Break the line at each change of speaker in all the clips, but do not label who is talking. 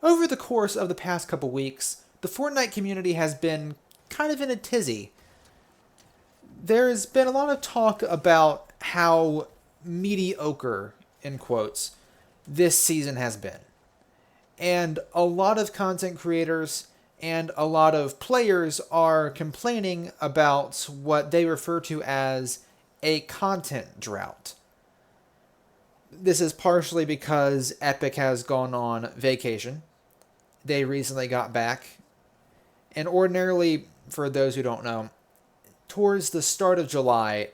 Over the course of the past couple weeks, the Fortnite community has been kind of in a tizzy. There's been a lot of talk about how mediocre, in quotes, this season has been. And a lot of content creators and a lot of players are complaining about what they refer to as a content drought. This is partially because Epic has gone on vacation. They recently got back. And ordinarily, for those who don't know, towards the start of July,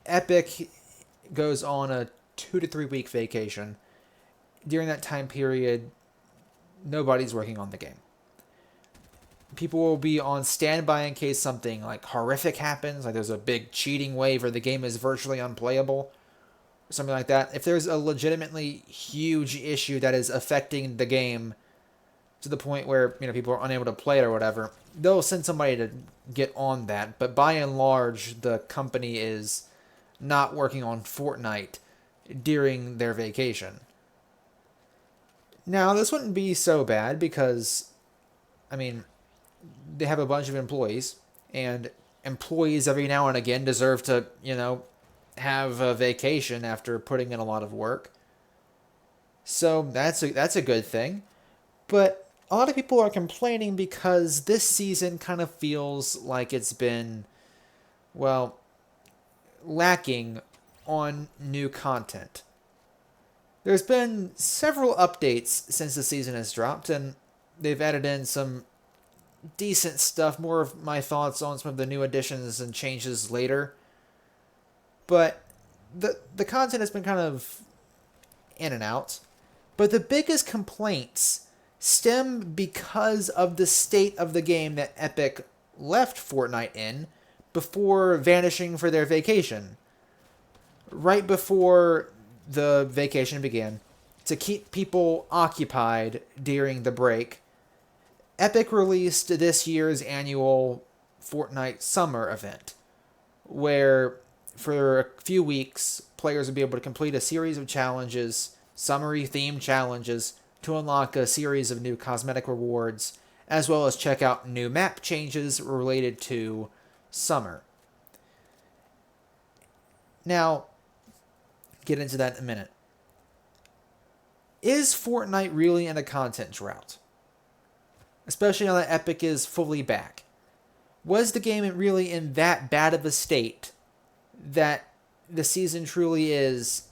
Epic goes on a 2 to 3 week vacation. During that time period, nobody's working on the game. People will be on standby in case something like horrific happens, like there's a big cheating wave or the game is virtually unplayable, something like that. If there's a legitimately huge issue that is affecting the game to the point where people are unable to play it or whatever, they'll send somebody to get on that. But by and large, the company is not working on Fortnite during their vacation. Now, this wouldn't be so bad because, they have a bunch of employees, and employees every now and again deserve to, have a vacation after putting in a lot of work. So that's a good thing. But a lot of people are complaining because this season kind of feels like it's been, well, lacking on new content. There's been several updates since the season has dropped, and they've added in some decent stuff. More of my thoughts on some of the new additions and changes later. But the content has been kind of in and out. But the biggest complaints stem because of the state of the game that Epic left Fortnite in before vanishing for their vacation. Right before the vacation began, to keep people occupied during the break, Epic released this year's annual Fortnite Summer event, where for a few weeks, players would be able to complete a series of challenges, summery-themed challenges, to unlock a series of new cosmetic rewards, as well as check out new map changes related to summer. Now, get into that in a minute. Is Fortnite really in a content drought? Especially now that Epic is fully back. Was the game really in that bad of a state that the season truly is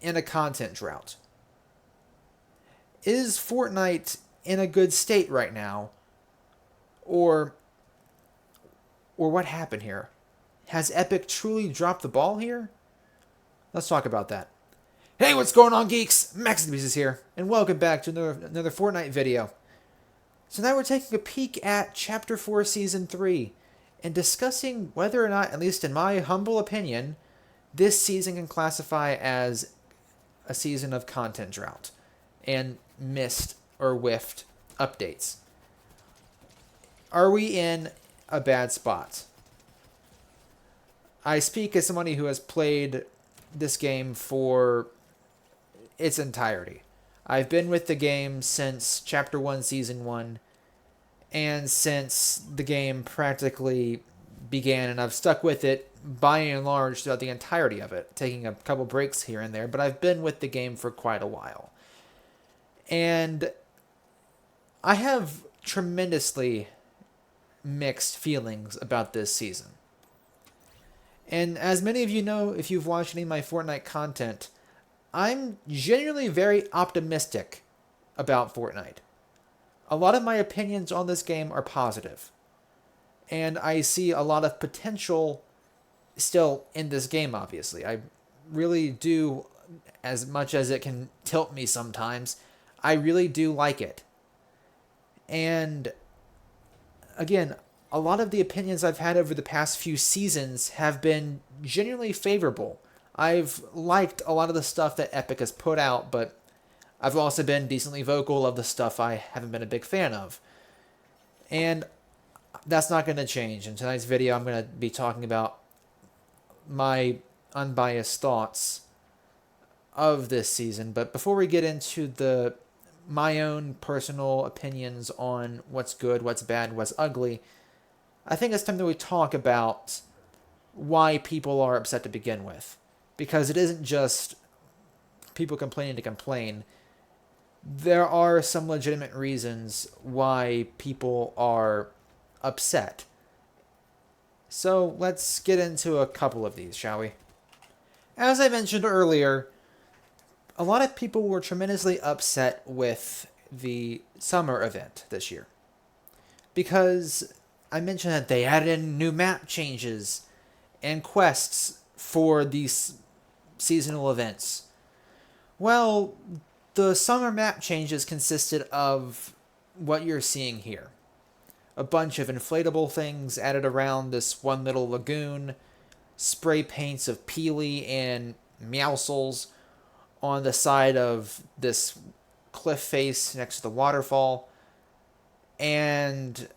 in a content drought? Is Fortnite in a good state right now? Or what happened here? Has Epic truly dropped the ball here? Let's talk about that. Hey, what's going on, geeks? Max is here, and welcome back to another Fortnite video. So now we're taking a peek at Chapter 4 Season 3, and discussing whether or not, at least in my humble opinion, this season can classify as a season of content drought and missed or whiffed updates. Are we in a bad spot? I speak as somebody who has played this game for its entirety. I've been with the game since Chapter 1, Season 1, and since the game practically began, and I've stuck with it by and large throughout the entirety of it, taking a couple breaks here and there, but I've been with the game for quite a while. And I have tremendously mixed feelings about this season. And as many of you know, if you've watched any of my Fortnite content, I'm genuinely very optimistic about Fortnite. A lot of my opinions on this game are positive. And I see a lot of potential still in this game, obviously. I really do, as much as it can tilt me sometimes, I really do like it. And again, a lot of the opinions I've had over the past few seasons have been genuinely favorable. I've liked a lot of the stuff that Epic has put out, but I've also been decently vocal of the stuff I haven't been a big fan of. And that's not going to change. In tonight's video, I'm going to be talking about my unbiased thoughts of this season. But before we get into the my own personal opinions on what's good, what's bad, what's ugly, I think it's time that we talk about why people are upset to begin with. Because it isn't just people complaining to complain. There are some legitimate reasons why people are upset. So let's get into a couple of these, shall we? As I mentioned earlier, a lot of people were tremendously upset with the summer event this year. Because I mentioned that they added in new map changes and quests for these seasonal events. Well, the summer map changes consisted of what you're seeing here. A bunch of inflatable things added around this one little lagoon, spray paints of Peely and Meowscles on the side of this cliff face next to the waterfall, and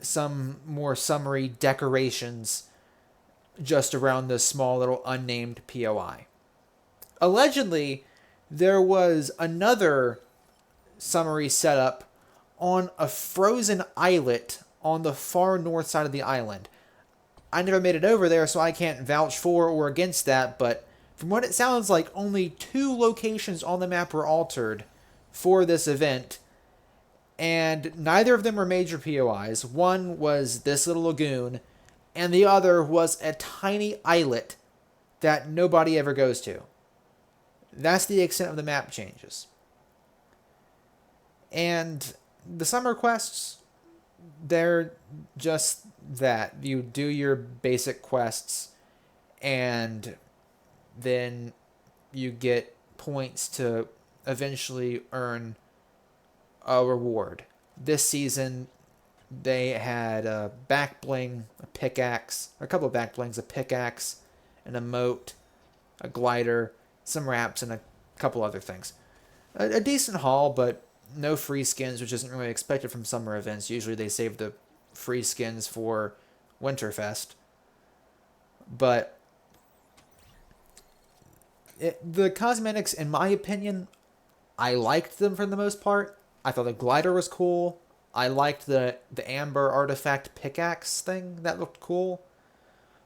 some more summery decorations just around this small little unnamed POI. Allegedly, there was another summery setup on a frozen islet on the far north side of the island. I never made it over there, so I can't vouch for or against that, but from what it sounds like, only 2 locations on the map were altered for this event, and neither of them were major POIs. One was this little lagoon, and the other was a tiny islet that nobody ever goes to. That's the extent of the map changes. And the summer quests, they're just that. You do your basic quests, and then you get points to eventually earn a reward. This season, they had a back bling, a pickaxe, a couple of back blings, a pickaxe, an emote, a glider, some wraps, and a couple other things. A decent haul, but no free skins, which isn't really expected from summer events. Usually they save the free skins for Winterfest. But the cosmetics, in my opinion, I liked them for the most part. I thought the glider was cool. I liked the amber artifact pickaxe thing. That looked cool.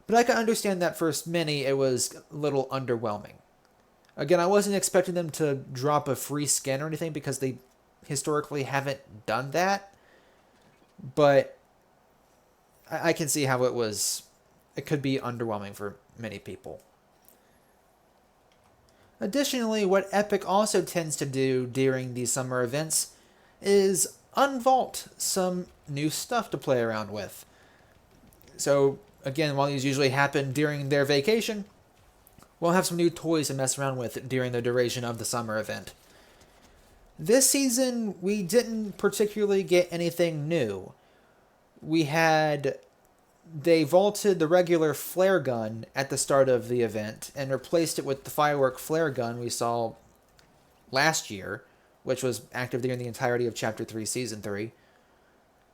But I can understand that for many it was a little underwhelming. Again, I wasn't expecting them to drop a free skin or anything because they historically haven't done that. But I can see how it could be underwhelming for many people. Additionally, what Epic also tends to do during these summer events is unvault some new stuff to play around with. So, again, while these usually happen during their vacation, we'll have some new toys to mess around with during the duration of the summer event. This season, we didn't particularly get anything new. They vaulted the regular flare gun at the start of the event and replaced it with the firework flare gun we saw last year, which was active during the entirety of Chapter 3, Season 3.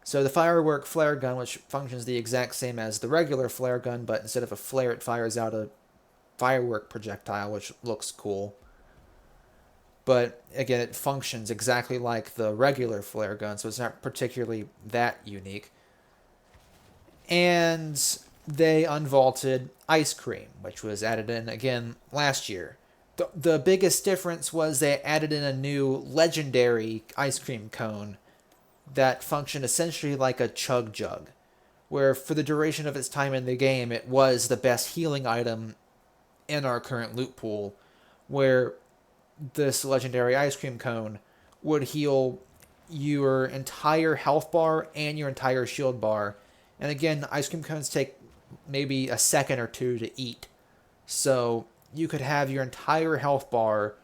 So the firework flare gun, which functions the exact same as the regular flare gun, but instead of a flare, it fires out a firework projectile, which looks cool. But again, it functions exactly like the regular flare gun, so it's not particularly that unique. And they unvaulted Ice Cream, which was added in again last year. The biggest difference was they added in a new legendary ice cream cone that functioned essentially like a chug jug, where for the duration of its time in the game, it was the best healing item in our current loot pool, where this legendary ice cream cone would heal your entire health bar and your entire shield bar. And again, ice cream cones take maybe a second or two to eat. So you could have your entire health bar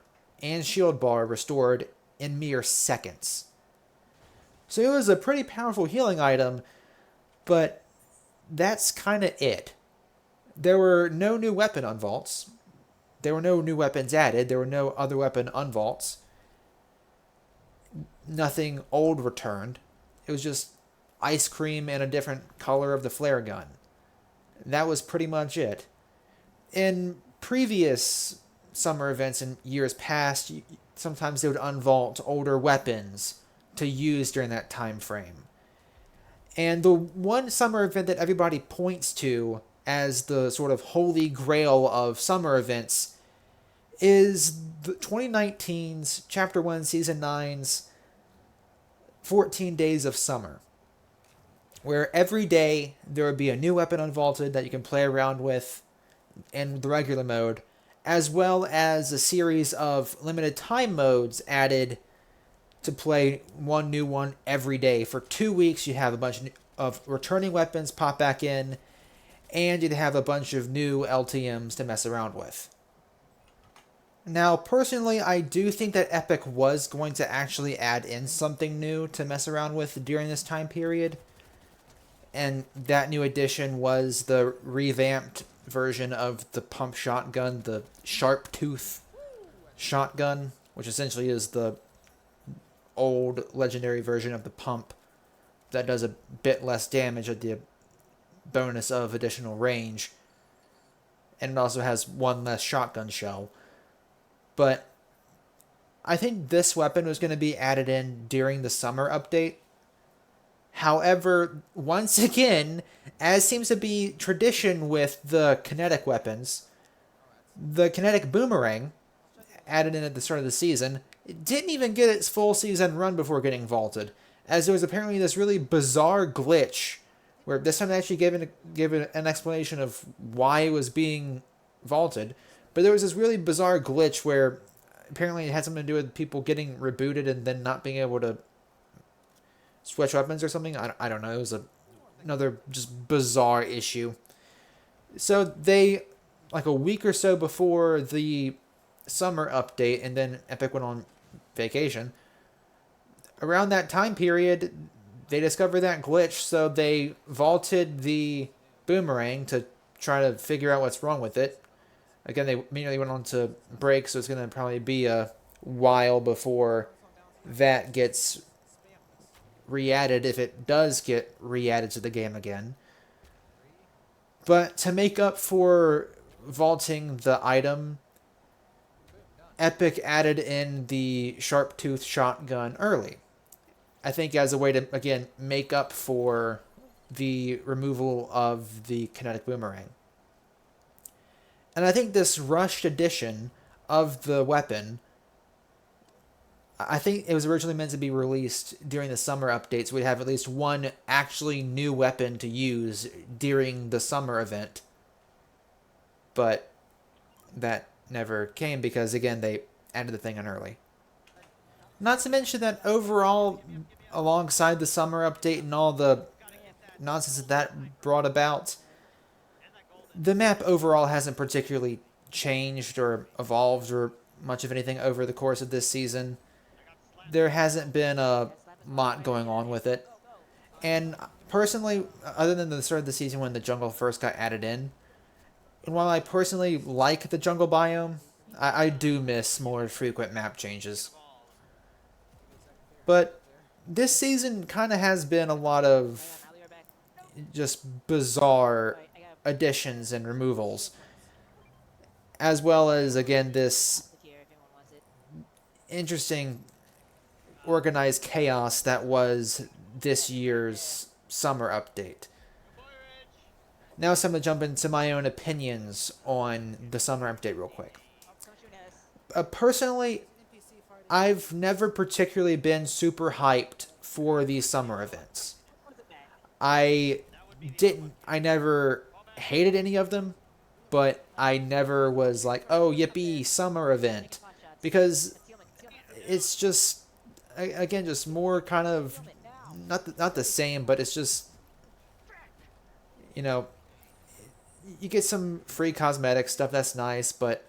and shield bar restored in mere seconds. So it was a pretty powerful healing item, but that's kind of it. There were no new weapon unvaults. There were no new weapons added. There were no other weapon unvaults. Nothing old returned. It was just ice cream and a different color of the flare gun. That was pretty much it. In previous summer events in years past, sometimes they would unvault older weapons to use during that time frame. And the one summer event that everybody points to as the sort of holy grail of summer events is the 2019's Chapter 1, Season 9's 14 Days of Summer, where every day there would be a new weapon unvaulted that you can play around with in the regular mode, as well as a series of limited time modes added to play one new one every day. For 2 weeks, you have a bunch of returning weapons pop back in, and you'd have a bunch of new LTMs to mess around with. Now, personally, I do think that Epic was going to actually add in something new to mess around with during this time period. And that new addition was the revamped version of the pump shotgun, the Sharp Tooth shotgun, which essentially is the old legendary version of the pump that does a bit less damage at the bonus of additional range. And it also has one less shotgun shell. But I think this weapon was going to be added in during the summer update. However, once again, as seems to be tradition with the kinetic weapons, the kinetic boomerang, added in at the start of the season, it didn't even get its full season run before getting vaulted, as there was apparently this really bizarre glitch, where this time they actually gave an explanation of why it was being vaulted, but there was this really bizarre glitch where apparently it had something to do with people getting rebooted and then not being able to switch weapons or something. I don't know. It was another just bizarre issue. So they, like a week or so before the summer update, and then Epic went on vacation, around that time period, they discovered that glitch, so they vaulted the boomerang to try to figure out what's wrong with it. Again, they immediately went on to break, so it's going to probably be a while before that gets re-added, if it does get re-added to the game again. But to make up for vaulting the item, Epic added in the Sharp Tooth shotgun early. I think as a way to, again, make up for the removal of the kinetic boomerang. And I think this rushed edition of the weapon, I think it was originally meant to be released during the summer updates. We'd have at least one actually new weapon to use during the summer event. But that never came because, again, they added the thing in early. Not to mention that overall, alongside the summer update and all the nonsense that brought about, the map overall hasn't particularly changed or evolved or much of anything over the course of this season. There hasn't been a lot going on with it. And personally, other than the start of the season when the jungle first got added in, and while I personally like the jungle biome, I do miss more frequent map changes. But this season kind of has been a lot of just bizarre additions and removals, as well as, again, this interesting organized chaos that was this year's summer update. Now it's time to jump into my own opinions on the summer update real quick. Personally, I've never particularly been super hyped for these summer events. I never hated any of them, but I never was like, oh, yippee, summer event. Because it's just, again, just more kind of, not the same, but it's just, you know, you get some free cosmetic stuff, that's nice, but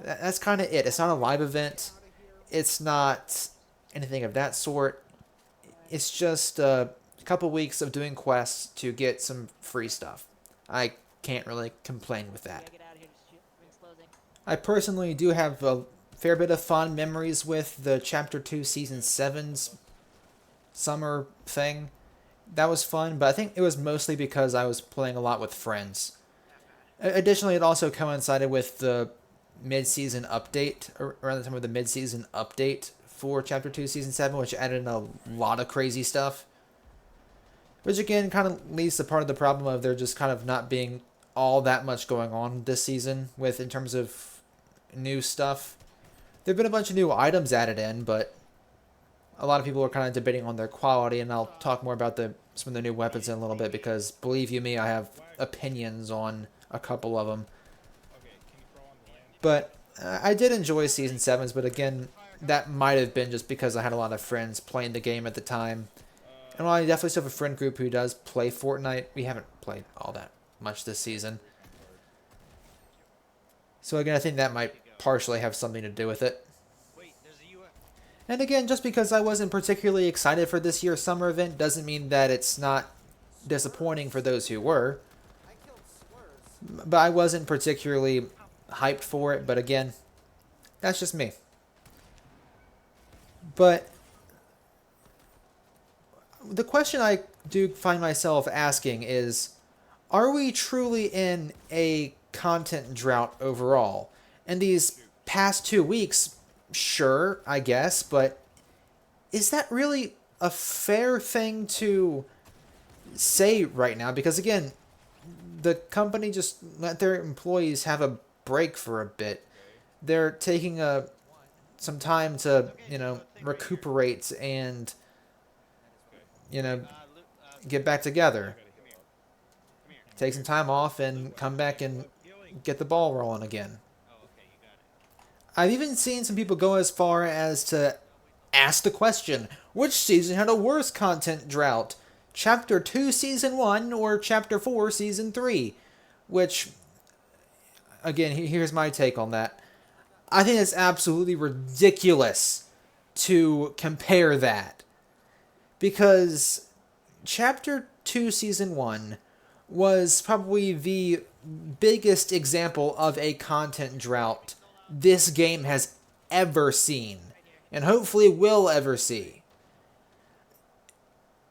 that's kind of it. It's not a live event. It's not anything of that sort. It's just a couple weeks of doing quests to get some free stuff. I can't really complain with that. I personally do have a fair bit of fond memories with the Chapter 2 Season 7's summer thing. That was fun, but I think it was mostly because I was playing a lot with friends. Additionally, it also coincided with the mid-season update, around the time of the mid-season update for Chapter 2, Season 7, which added in a lot of crazy stuff. Which again kind of leads to part of the problem of there just kind of not being all that much going on this season with in terms of new stuff. There have been a bunch of new items added in, but a lot of people are kind of debating on their quality, and I'll talk more about some of the new weapons in a little bit because, believe you me, I have opinions on a couple of them. But I did enjoy Season 7's, but again, that might have been just because I had a lot of friends playing the game at the time. And while I definitely still have a friend group who does play Fortnite, we haven't played all that much this season. So again, I think that might partially have something to do with it. And again, just because I wasn't particularly excited for this year's summer event doesn't mean that it's not disappointing for those who were. But I wasn't particularly hyped for it, but again, that's just me. But the question I do find myself asking is, are we truly in a content drought overall? And these past 2 weeks, sure, I guess, but is that really a fair thing to say right now? Because again, the company just let their employees have a break for a bit. They're taking some time to, recuperate and, get back together. Take some time off and come back and get the ball rolling again. I've even seen some people go as far as to ask the question, which season had a worse content drought? Chapter 2 Season 1 or Chapter 4 Season 3? Which, again, here's my take on that. I think it's absolutely ridiculous to compare that. Because Chapter 2 Season 1 was probably the biggest example of a content drought this game has ever seen, and hopefully will ever see.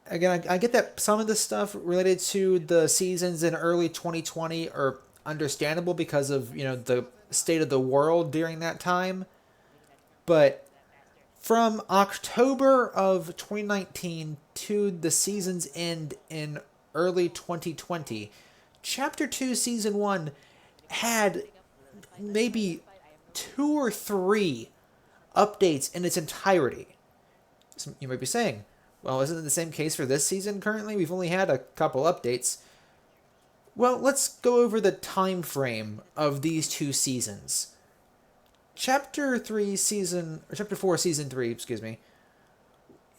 Again, I get that some of the stuff related to the seasons in early 2020 are understandable because of, the state of the world during that time. But from October of 2019 to the season's end in early 2020, Chapter 2 Season 1 had maybe 2 or 3 updates in its entirety. So you might be saying, well, isn't it the same case for this season currently? We've only had a couple updates. Well, let's go over the time frame of these 2 seasons. Chapter 4 Season 3,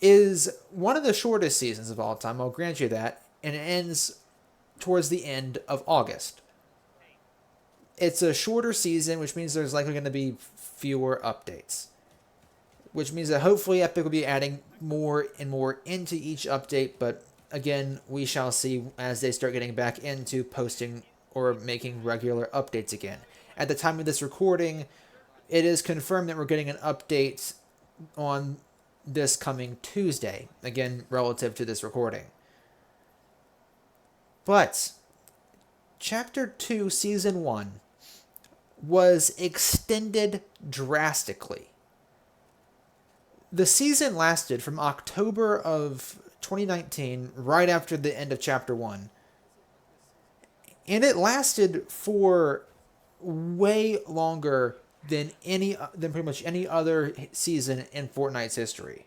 is one of the shortest seasons of all time, I'll grant you that, and it ends towards the end of August. It's a shorter season, which means there's likely going to be fewer updates. Which means that hopefully Epic will be adding more and more into each update, but again, we shall see as they start getting back into posting or making regular updates again. At the time of this recording, it is confirmed that we're getting an update on this coming Tuesday, again, relative to this recording. But Chapter 2 Season 1 was extended drastically. The season lasted from October of 2019, right after the end of Chapter 1. And it lasted for way longer than pretty much any other season in Fortnite's history.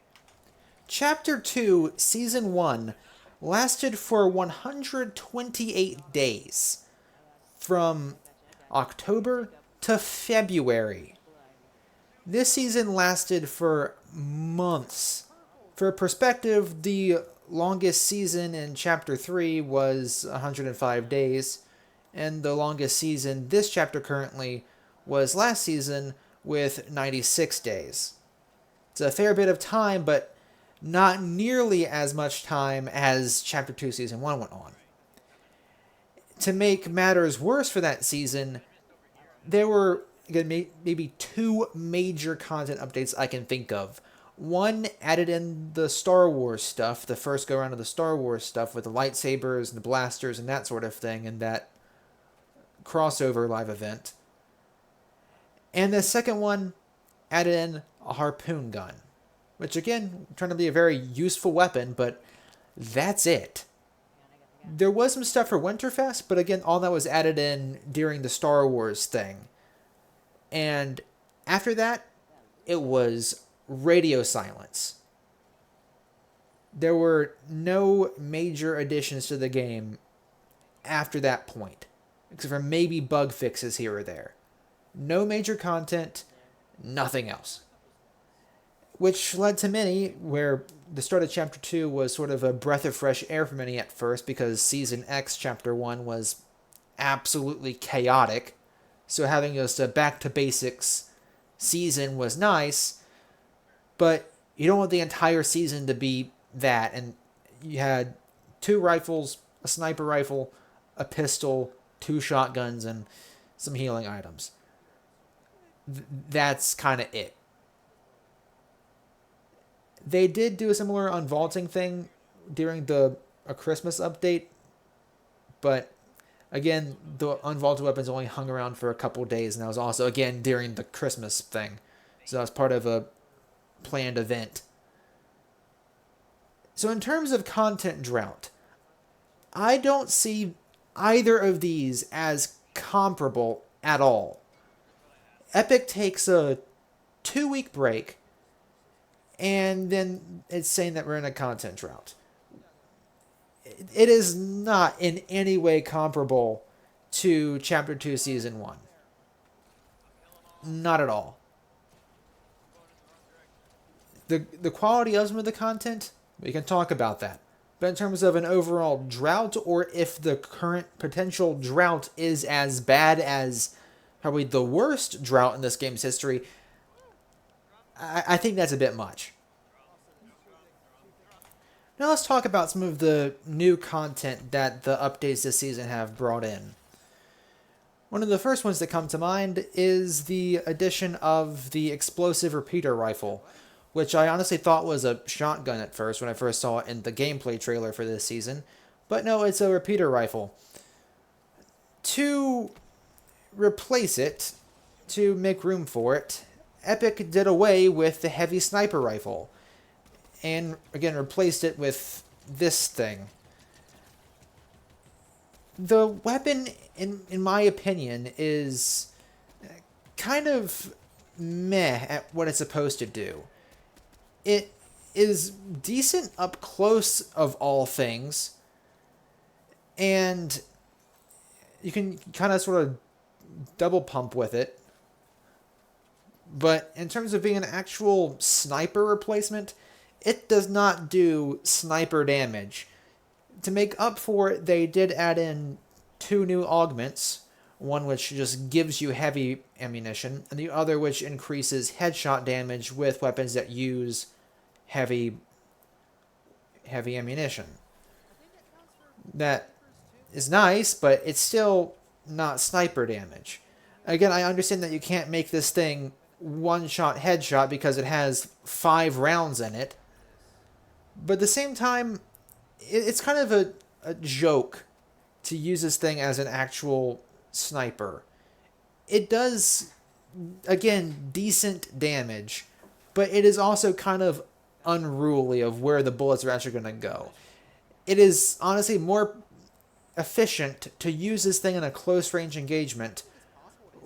Chapter 2, Season 1 lasted for 128 days, from October to February. This season lasted for months. For perspective, the longest season in Chapter 3 was 105 days, and the longest season this chapter currently was last season with 96 days. It's a fair bit of time, but not nearly as much time as Chapter 2 Season 1 went on. To make matters worse for that season, there were maybe 2 major content updates I can think of. One added in the Star Wars stuff, the first go around of the Star Wars stuff with the lightsabers and the blasters and that sort of thing in that crossover live event. And the second one added in a harpoon gun, which again turned to be a very useful weapon, but that's it. There was some stuff for Winterfest, but again, all that was added in during the Star Wars thing. And after that, it was radio silence. There were no major additions to the game after that point, except for maybe bug fixes here or there. No major content, nothing else. Which led to many where the start of Chapter 2 was sort of a breath of fresh air for many at first because Season X Chapter 1 was absolutely chaotic. So having just a back to basics season was nice, but you don't want the entire season to be that. And you had 2 rifles, a sniper rifle, a pistol, 2 shotguns, and some healing items. That's kind of it. They did do a similar unvaulting thing during a Christmas update, but again, the unvaulted weapons only hung around for a couple days, and that was also, again, during the Christmas thing. So that was part of a planned event. So in terms of content drought, I don't see either of these as comparable at all. Epic takes a 2-week break, and then it's saying that we're in a content drought. It is not in any way comparable to Chapter 2 Season 1. Not at all. The quality of some of the content, we can talk about that. But in terms of an overall drought, or if the current potential drought is as bad as probably the worst drought in this game's history, I think that's a bit much. Now let's talk about some of the new content that the updates this season have brought in. One of the first ones that come to mind is the addition of the explosive repeater rifle, which I honestly thought was a shotgun at first when I first saw it in the gameplay trailer for this season. But no, it's a repeater rifle. To replace it, to make room for it, Epic did away with the heavy sniper rifle, and again replaced it with this thing. The weapon, in my opinion, is kind of meh at what it's supposed to do. It is decent up close of all things, and you can kind of sort of double pump with it. But in terms of being an actual sniper replacement, it does not do sniper damage. To make up for it, they did add in 2 new augments. One which just gives you heavy ammunition, and the other which increases headshot damage with weapons that use heavy ammunition. That is nice, but it's still not sniper damage. Again, I understand that you can't make this thing one-shot headshot because it has 5 rounds in it. But at the same time, it's kind of a joke to use this thing as an actual sniper. It does, again, decent damage, but it is also kind of unruly of where the bullets are actually going to go. It is honestly more efficient to use this thing in a close range engagement,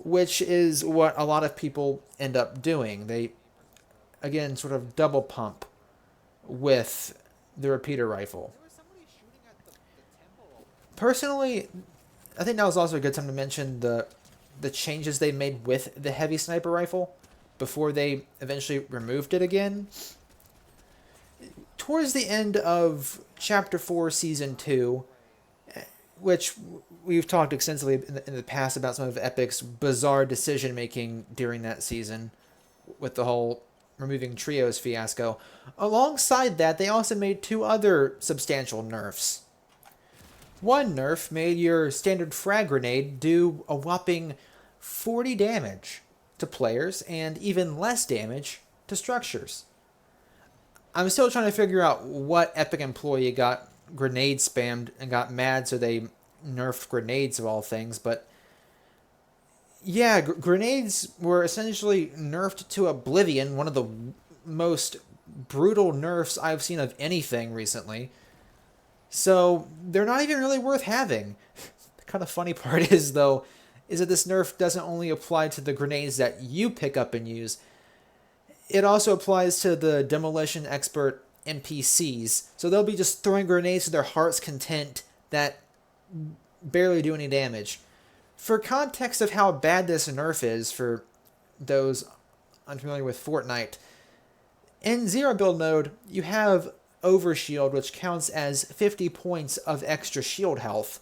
which is what a lot of people end up doing. They, again, sort of double pump with the repeater rifle. Personally, I think that was also a good time to mention the changes they made with the heavy sniper rifle before they eventually removed it again. Towards the end of Chapter 4, Season 2, which we've talked extensively in the past about some of Epic's bizarre decision-making during that season with the whole removing trios fiasco. Alongside that, they also made 2 other substantial nerfs. One nerf made your standard frag grenade do a whopping 40 damage to players and even less damage to structures. I'm still trying to figure out what Epic employee got grenade spammed and got mad so they nerfed grenades of all things, but Yeah, grenades were essentially nerfed to oblivion, one of the most brutal nerfs I've seen of anything recently. So they're not even really worth having. The kind of funny part is, though, is that this nerf doesn't only apply to the grenades that you pick up and use, it also applies to the demolition expert NPCs. So they'll be just throwing grenades to their heart's content that barely do any damage. For context of how bad this nerf is for those unfamiliar with Fortnite, in zero build mode, you have overshield, which counts as 50 points of extra shield health.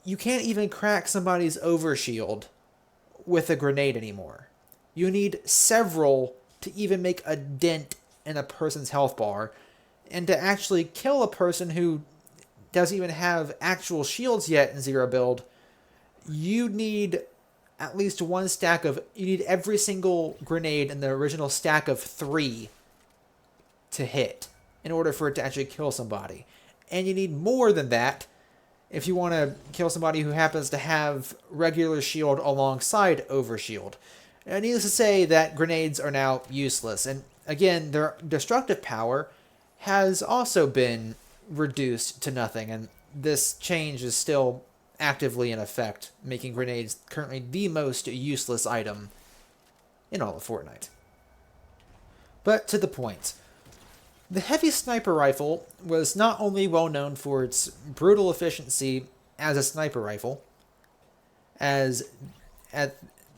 You can't even crack somebody's overshield with a grenade anymore. You need several to even make a dent in a person's health bar. And to actually kill a person who doesn't even have actual shields yet in zero build, you need at least one stack of... You need every single grenade in the original stack of 3 to hit in order for it to actually kill somebody. And you need more than that if you want to kill somebody who happens to have regular shield alongside overshield. And needless to say that grenades are now useless. And again, their destructive power has also been reduced to nothing. And this change is still actively in effect, making grenades currently the most useless item in all of Fortnite. But to the point. The heavy sniper rifle was not only well known for its brutal efficiency as a sniper rifle, as at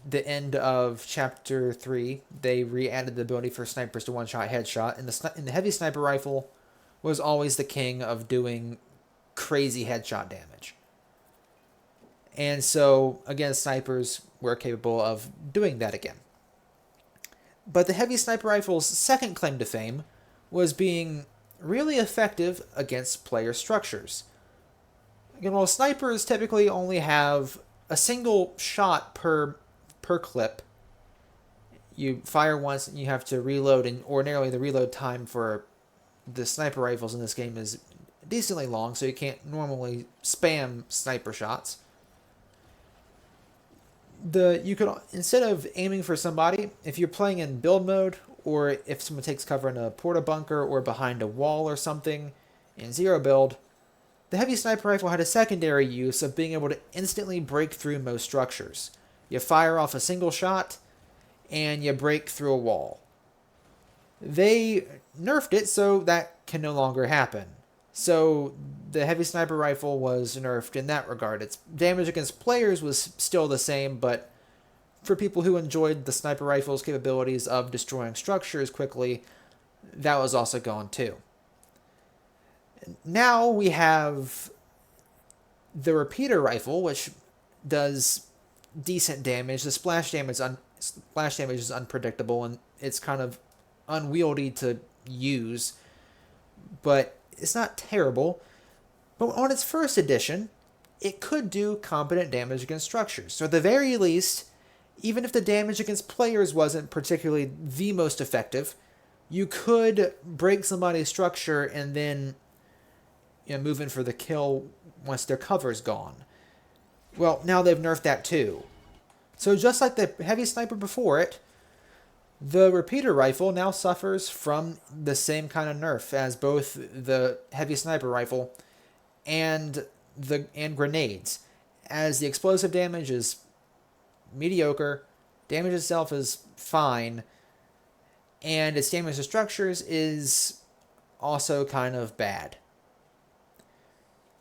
the end of Chapter 3, they re-added the ability for snipers to one-shot headshot, and the heavy sniper rifle was always the king of doing crazy headshot damage. And so, again, snipers were capable of doing that again. But the heavy sniper rifle's second claim to fame was being really effective against player structures. Again, while snipers typically only have a single shot per clip, you fire once and you have to reload, and ordinarily the reload time for the sniper rifles in this game is decently long, so you can't normally spam sniper shots. You could, instead of aiming for somebody, if you're playing in build mode, or if someone takes cover in a porta bunker or behind a wall or something in zero build, the heavy sniper rifle had a secondary use of being able to instantly break through most structures. You fire off a single shot, and you break through a wall. They nerfed it so that can no longer happen. So the heavy sniper rifle was nerfed in that regard. Its damage against players was still the same, but for people who enjoyed the sniper rifle's capabilities of destroying structures quickly, that was also gone too. Now we have the repeater rifle, which does decent damage. The splash damage is unpredictable, and it's kind of unwieldy to use, but it's not terrible. But on its first edition, it could do competent damage against structures. So at the very least, even if the damage against players wasn't particularly the most effective, you could break somebody's structure and then move in for the kill once their cover's gone. Well, now they've nerfed that too. So just like the heavy sniper before it, the repeater rifle now suffers from the same kind of nerf as both the heavy sniper rifle and grenades, as the explosive damage is mediocre, damage itself is fine, and its damage to structures is also kind of bad.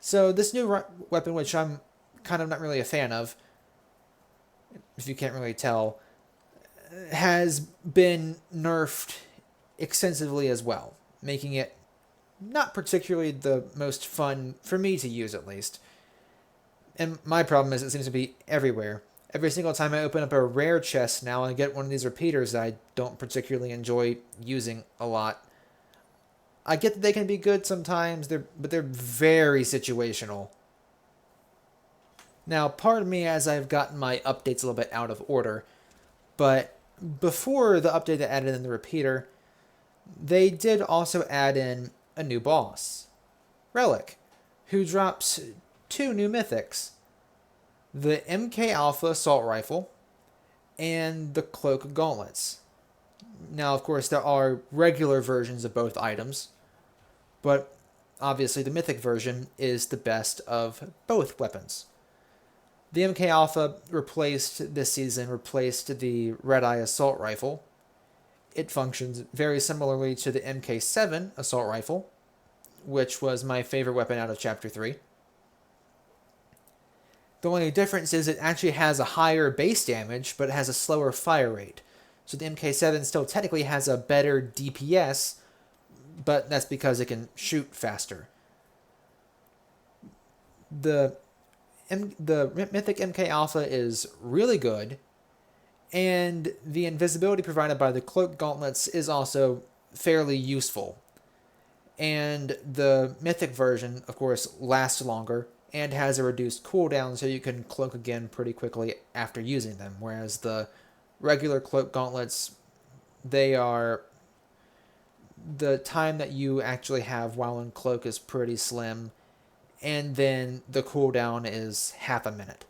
So this new weapon, which I'm kind of not really a fan of, if you can't really tell, has been nerfed extensively as well, making it not particularly the most fun for me to use, at least. And my problem is it seems to be everywhere. Every single time I open up a rare chest now and get one of these repeaters that I don't particularly enjoy using a lot. I get that they can be good sometimes, but they're very situational. Now, pardon me as I've gotten my updates a little bit out of order, but before the update that added in the repeater, they did also add in a new boss, Relic, who drops 2 new mythics. the MK Alpha assault rifle, and the cloak gauntlets. Now, of course, there are regular versions of both items, but obviously the mythic version is the best of both weapons. The MK Alpha this season replaced the Red Eye assault rifle. It functions very similarly to the MK7 assault rifle, which was my favorite weapon out of Chapter 3. The only difference is it actually has a higher base damage, but it has a slower fire rate. So the MK7 still technically has a better DPS, but that's because it can shoot faster. The Mythic MK Alpha is really good, and the invisibility provided by the cloak gauntlets is also fairly useful. And the Mythic version, of course, lasts longer and has a reduced cooldown, so you can cloak again pretty quickly after using them, whereas the regular cloak gauntlets, they are... the time that you actually have while in cloak is pretty slim, and then the cooldown is half a minute.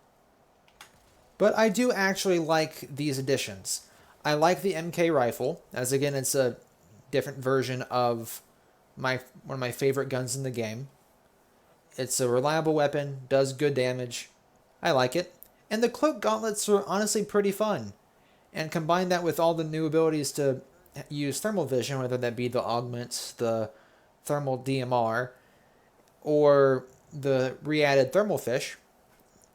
But I do actually like these additions. I like the MK rifle, as again it's a different version of one of my favorite guns in the game. It's a reliable weapon, does good damage. I like it. And the cloak gauntlets are honestly pretty fun. And combine that with all the new abilities to use thermal vision, whether that be the augment, the thermal DMR, or the re-added thermal fish,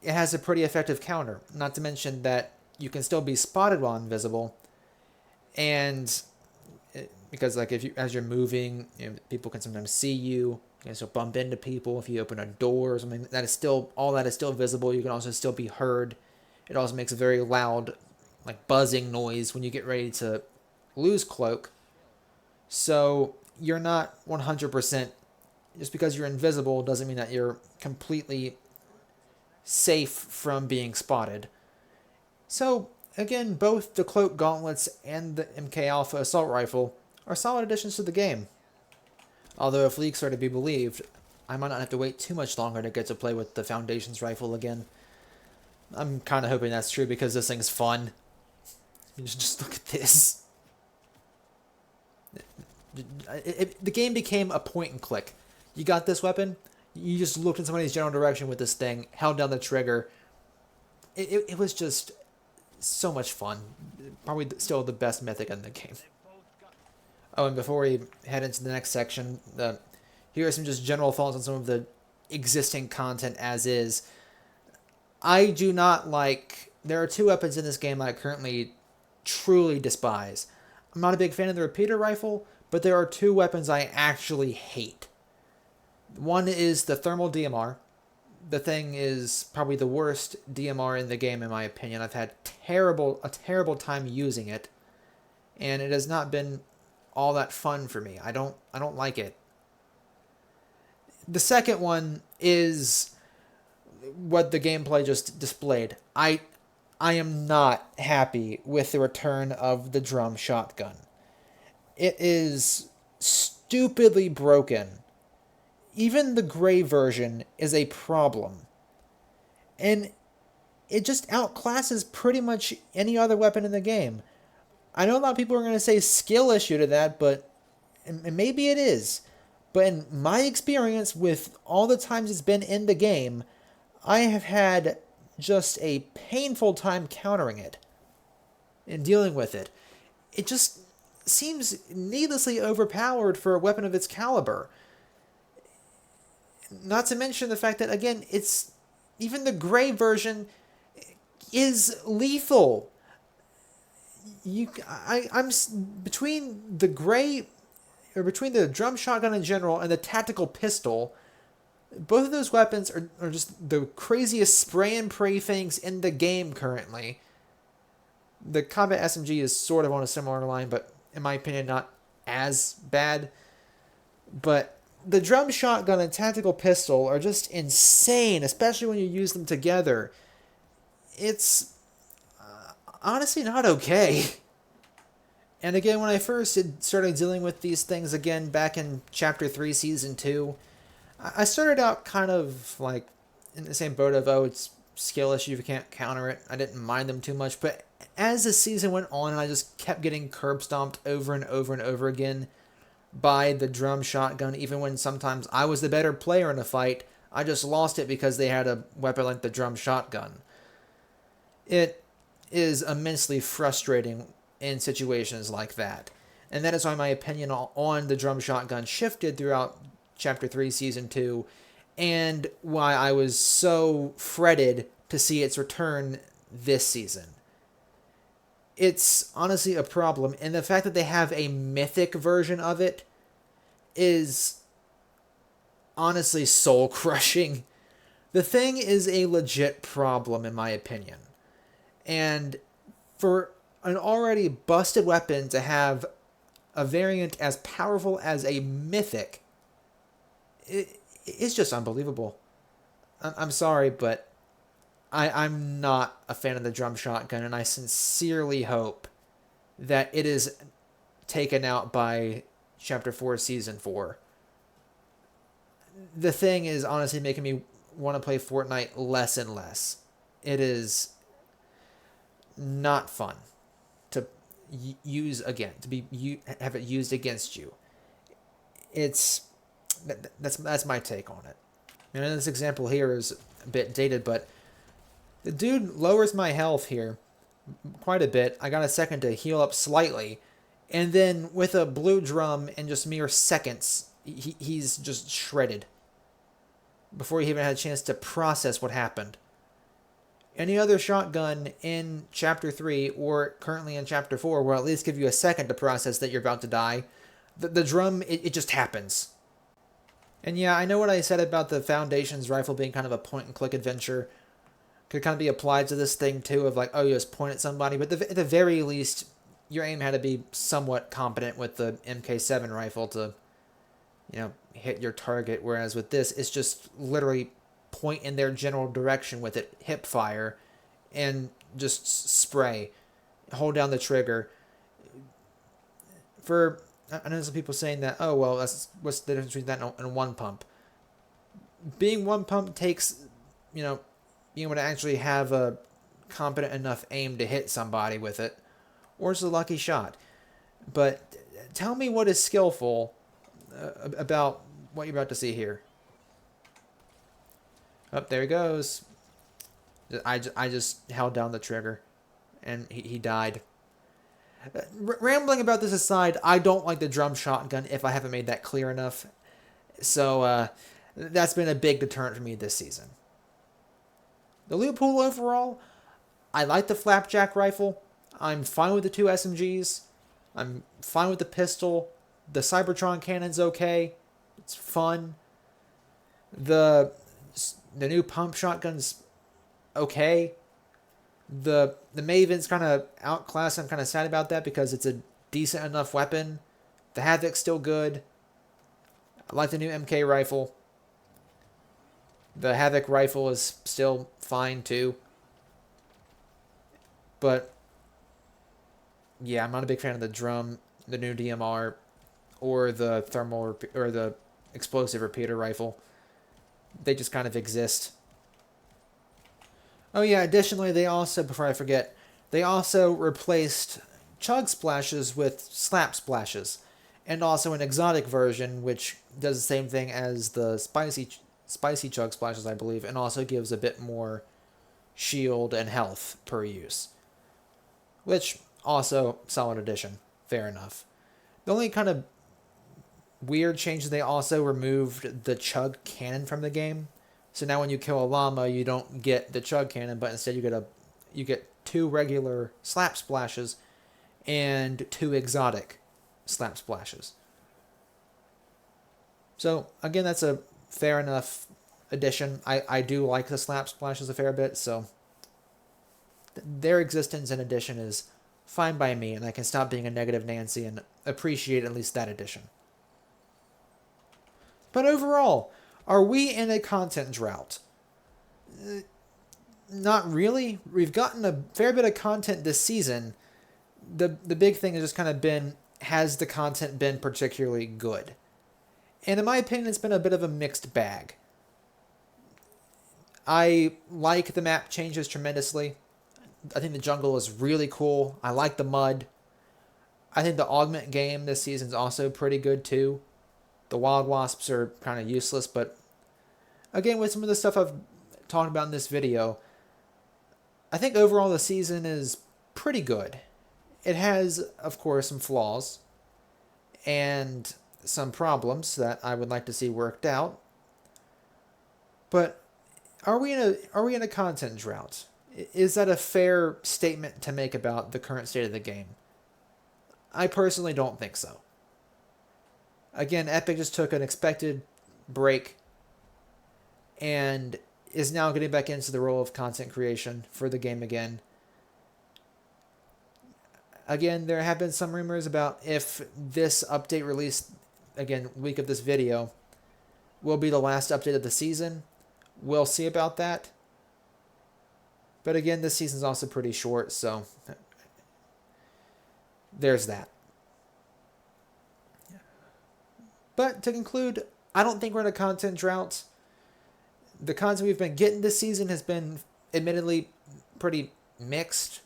it has a pretty effective counter. Not to mention that you can still be spotted while invisible, and because like as you're moving, people can sometimes see you. You can still bump into people if you open a door or something. All that is still visible. You can also still be heard. It also makes a very loud, like buzzing noise when you get ready to lose cloak. So you're not 100%. Just because you're invisible doesn't mean that you're completely safe from being spotted. So again, both the cloak gauntlets and the MK Alpha assault rifle are solid additions to the game. Although if leaks are to be believed, I might not have to wait too much longer to get to play with the Foundations rifle again. I'm kind of hoping that's true because this thing's fun. Just look at this. The game became a point and click. You got this weapon, you just looked in somebody's general direction with this thing, held down the trigger. It was just so much fun. Probably still the best mythic in the game. Oh, and before we head into the next section, here are some just general thoughts on some of the existing content as is. I do not like... There are two weapons in this game I currently truly despise. I'm not a big fan of the repeater rifle, but there are two weapons I actually hate. One is the thermal DMR. The thing is probably the worst DMR in the game in my opinion. I've had a terrible time using it, and it has not been all that fun for me. I don't like it. The second one is what the gameplay just displayed. I am not happy with the return of the drum shotgun. It is stupidly broken. Even the gray version is a problem. And it just outclasses pretty much any other weapon in the game. I know a lot of people are going to say skill issue to that, but and maybe it is. But in my experience with all the times it's been in the game, I have had just a painful time countering it and dealing with it. It just seems needlessly overpowered for a weapon of its caliber. Not to mention the fact that, again, even the gray version is lethal. I'm between the gray, or between the drum shotgun in general and the tactical pistol. Both of those weapons are just the craziest spray and pray things in the game currently. The combat SMG is sort of on a similar line, but in my opinion, not as bad. But the drum shotgun and tactical pistol are just insane, especially when you use them together. It's honestly not okay. And again, when I first started dealing with these things again back in Chapter 3, Season 2, I started out kind of like in the same boat of, oh, it's skill issue if you can't counter it. I didn't mind them too much, but as the season went on and I just kept getting curb stomped over and over and over again by the drum shotgun, even when sometimes I was the better player in a fight, I just lost it because they had a weapon like the drum shotgun. It is immensely frustrating in situations like that. And that is why my opinion on the drum shotgun shifted throughout Chapter 3, Season 2, and why I was so fretted to see its return this season. It's honestly a problem, and the fact that they have a mythic version of it is honestly soul-crushing. The thing is a legit problem, in my opinion. And for an already busted weapon to have a variant as powerful as a mythic, it's just unbelievable. I'm sorry, but I'm not a fan of the drum shotgun, and I sincerely hope that it is taken out by Chapter 4, Season 4. The thing is honestly making me want to play Fortnite less and less. It is not fun to use again, have it used against you. That's my take on it. And this example here is a bit dated, but the dude lowers my health here quite a bit. I got a second to heal up slightly, and then with a blue drum in just mere seconds, he's just shredded before he even had a chance to process what happened. Any other shotgun in Chapter 3 or currently in Chapter 4 will at least give you a second to process that you're about to die. The drum, it just happens. And yeah, I know what I said about the Foundation's rifle being kind of a point-and-click adventure. Could kind of be applied to this thing, too, of like, oh, you just point at somebody. But at the very least, your aim had to be somewhat competent with the MK7 rifle to, hit your target. Whereas with this, it's just literally point in their general direction with it, hip fire, and just spray. Hold down the trigger. I know some people saying that, oh, well, what's the difference between that and one pump? Being one pump takes, being able to actually have a competent enough aim to hit somebody with it, or it's a lucky shot. But tell me what is skillful about what you're about to see here. Oh, there he goes. I just held down the trigger, and he died. Rambling about this aside, I don't like the drum shotgun if I haven't made that clear enough. So that's been a big deterrent for me this season. The loot pool overall, I like the flapjack rifle. I'm fine with the 2 SMGs. I'm fine with the pistol. The Cybertron cannon's okay. It's fun. The new pump shotgun's okay. The Maven's kind of outclassed. I'm kind of sad about that because it's a decent enough weapon. The Havoc's still good. I like the new MK rifle. The Havoc rifle is still fine too. But yeah, I'm not a big fan of the drum, the new DMR, or the thermal or the explosive repeater rifle. They just kind of exist. Oh yeah, additionally, they also, before I forget, they also replaced chug splashes with slap splashes. And also an exotic version, which does the same thing as the spicy chug splashes, I believe, and also gives a bit more shield and health per use. Which, also, solid addition. Fair enough. The only kind of weird change is they also removed the chug cannon from the game. So now when you kill a llama, you don't get the chug cannon, but instead you get 2 regular slap splashes and 2 exotic slap splashes. So again, that's a fair enough addition. I do like the slap splashes a fair bit, so their existence and addition is fine by me, and I can stop being a negative Nancy and appreciate at least that addition. But overall, are we in a content drought? Not really. We've gotten a fair bit of content this season. The big thing has just kind of been, has the content been particularly good? And in my opinion, it's been a bit of a mixed bag. I like the map changes tremendously. I think the jungle is really cool. I like the mud. I think the augment game this season is also pretty good too. The wild wasps are kind of useless, but again, with some of the stuff I've talked about in this video, I think overall the season is pretty good. It has, of course, some flaws and some problems that I would like to see worked out. But are we in a content drought? Is that a fair statement to make about the current state of the game? I personally don't think so. Again, Epic just took an expected break and is now getting back into the role of content creation for the game again. Again, there have been some rumors about if this update released, again, week of this video, will be the last update of the season. We'll see about that. But again, this season's also pretty short, so there's that. But to conclude, I don't think we're in a content drought. The content we've been getting this season has been admittedly pretty mixed.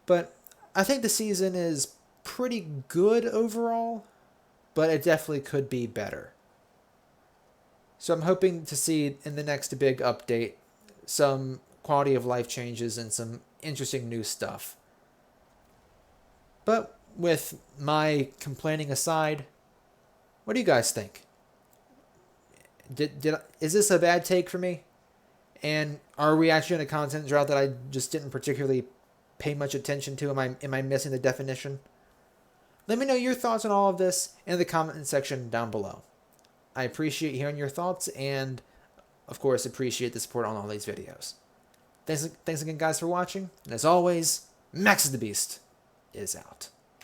But I think the season is pretty good overall, but it definitely could be better. So I'm hoping to see in the next big update some quality of life changes and some interesting new stuff. But with my complaining aside, what do you guys think? Is this a bad take for me? And are we actually in a content drought that I just didn't particularly pay much attention to? Am I missing the definition? Let me know your thoughts on all of this in the comment section down below. I appreciate hearing your thoughts and, of course, appreciate the support on all these videos. Thanks again, guys, for watching. And as always, Max the Beast is out.